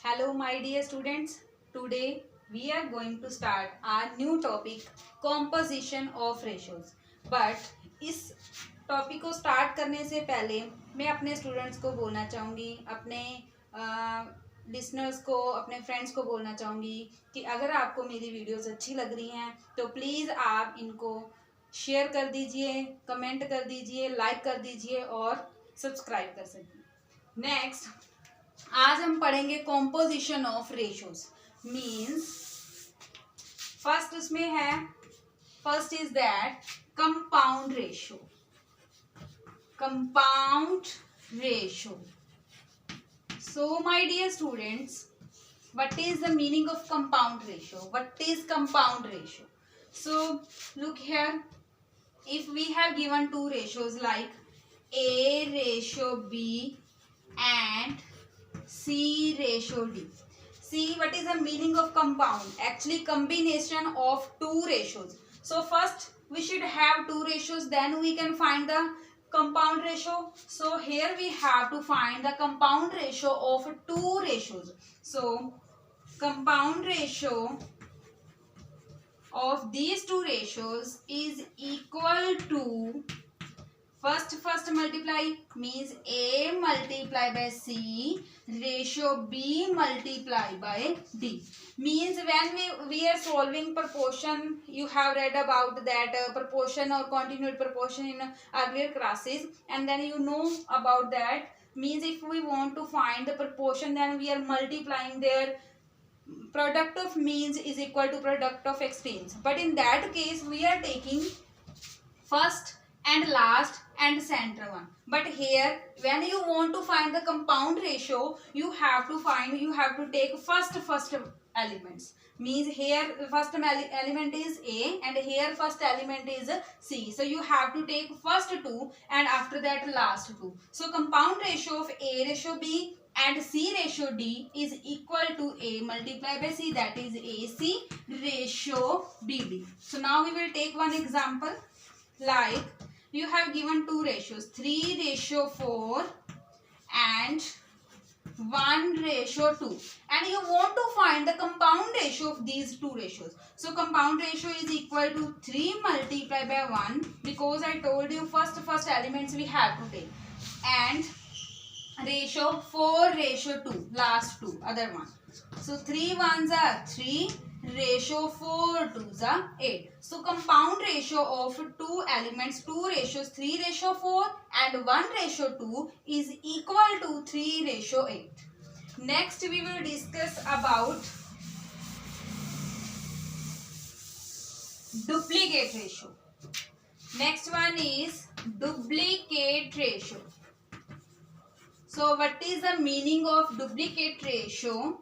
Hello, my dear students. Today we are going to start our new topic composition of ratios. But इस topic को start करने से पहले मैं अपने स्टूडेंट्स को बोलना चाहूँगी, अपने लिसनर्स को, अपने फ्रेंड्स को बोलना चाहूँगी कि अगर आपको मेरी वीडियोस अच्छी लग रही हैं तो प्लीज़ आप इनको शेयर कर दीजिए, कमेंट कर दीजिए, लाइक कर दीजिए और सब्सक्राइब कर सकते। नेक्स्ट, आज हम पढ़ेंगे composition of ratios. Means first उसमें है, first is that compound ratio. Compound ratio. So my dear students, what is the meaning of compound ratio? What is compound ratio? So look here, if we have given two ratios like A ratio B and C ratio D. See, what is the meaning of compound? Actually combination of two ratios. So first we should have two ratios, then we can find the compound ratio. So here we have to find the compound ratio of two ratios. So compound ratio of these two ratios is equal to first multiply means A multiply by C ratio B multiply by D. Means when we are solving proportion, you have read about that proportion or continued proportion in earlier classes, and then you know about that. Means if we want to find the proportion, then we are multiplying their product of means is equal to product of extremes. But in that case we are taking first and last and center one. But here when you want to find the compound ratio, you have to take first elements. Means here first element is A and here first element is C. So you have to take first two and after that last two. So compound ratio of A ratio B and C ratio D is equal to A multiplied by C, that is AC ratio BD. So now we will take one example. Like you have given two ratios 3 ratio 4 and 1 ratio 2, and you want to find the compound ratio of these two ratios. So compound ratio is equal to 3 multiplied by 1, because I told you first elements we have to take, and ratio 4 ratio 2, last two other one. So 3 ones are 3, ratio 4 twos are 8. So compound ratio of two elements, two ratios 3 ratio 4 and 1 ratio 2 is equal to 3 ratio 8. Next we will discuss about duplicate ratio. Next one is duplicate ratio. So what is the meaning of duplicate ratio?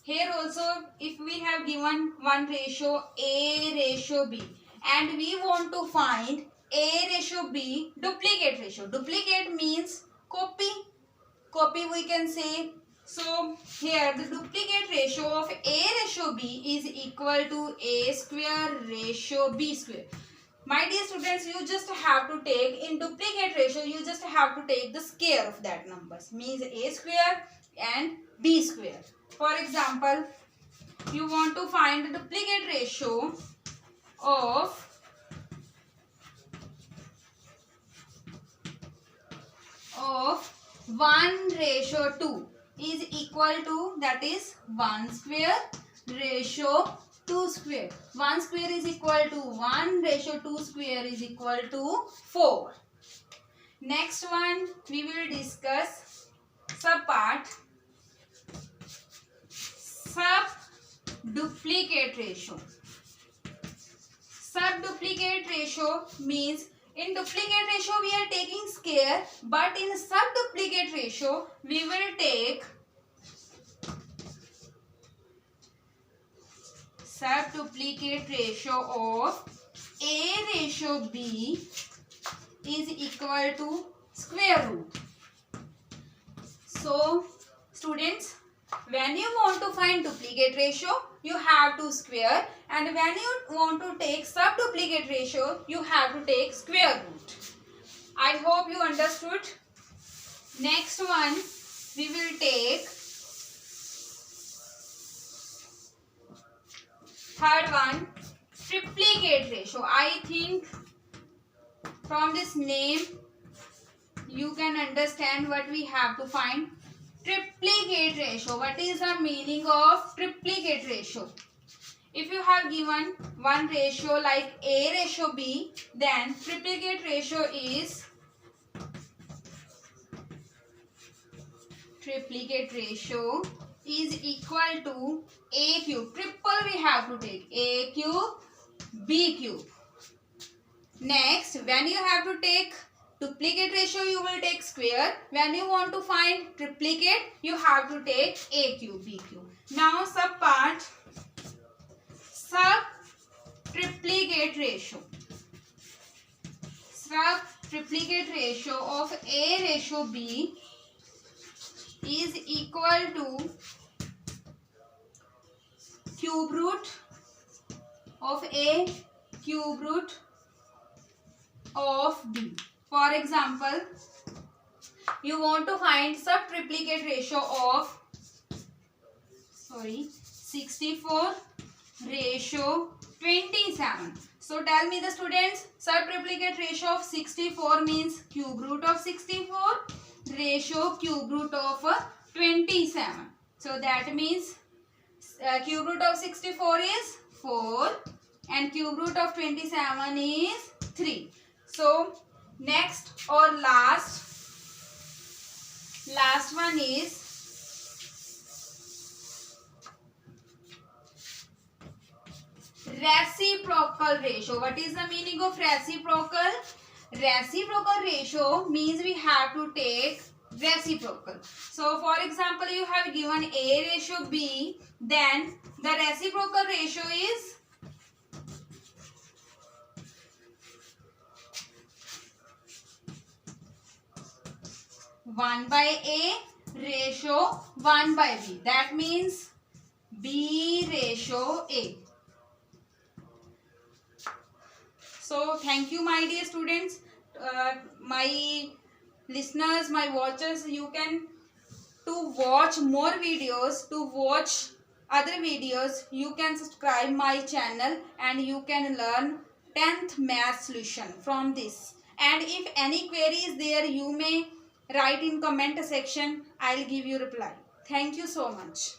Here also if we have given one ratio A ratio B and we want to find A ratio B duplicate ratio. Duplicate means copy we can say. So here the duplicate ratio of A ratio B is equal to A square ratio B square. My dear students, you just have to take in duplicate ratio, you just have to take the square of that numbers, means A square and B square. For example, you want to find the duplicate ratio of of 1 ratio 2 is equal to, that is 1 square ratio 2 square. 1 square is equal to 1, ratio 2 square is equal to 4. Next one we will discuss subpart sub-duplicate ratio. Sub-duplicate ratio means in duplicate ratio we are taking square, but in sub-duplicate ratio we will take sub-duplicate ratio of A ratio B is equal to square root. So students, when you want to find duplicate ratio, you have to square, and when you want to take sub-duplicate ratio, you have to take square root. I hope you understood. Next one we will take third one, triplicate ratio. I think from this name you can understand what we have to find. Triplicate ratio. What is the meaning of triplicate ratio? If you have given one ratio like A ratio B, then triplicate ratio is equal to A cube. Triple we have to take A cube, B cube. Next, when you have to take duplicate ratio, you will take square. When you want to find triplicate, you have to take A cube, B cube. Now sub part, sub triplicate ratio. Sub triplicate ratio of A ratio B is equal to cube root of A, cube root of B. For example, you want to find sub triplicate ratio of 64 ratio 27. So tell me the students, sub triplicate ratio of 64 means cube root of 64 ratio cube root of 27. So that means cube root of 64 is 4 and cube root of 27 is 3. So next or last one is reciprocal ratio. What is the meaning of reciprocal? Reciprocal ratio means we have to take reciprocal. So for example, you have given A ratio B, then the reciprocal ratio is 1 by A ratio 1 by B. That means B ratio A. So thank you my dear students, my listeners, my watchers. You can to watch more videos, to watch other videos, you can subscribe my channel and you can learn 10th math solution from this. And if any query is there, you may write in comment section. I'll give you reply. Thank you so much.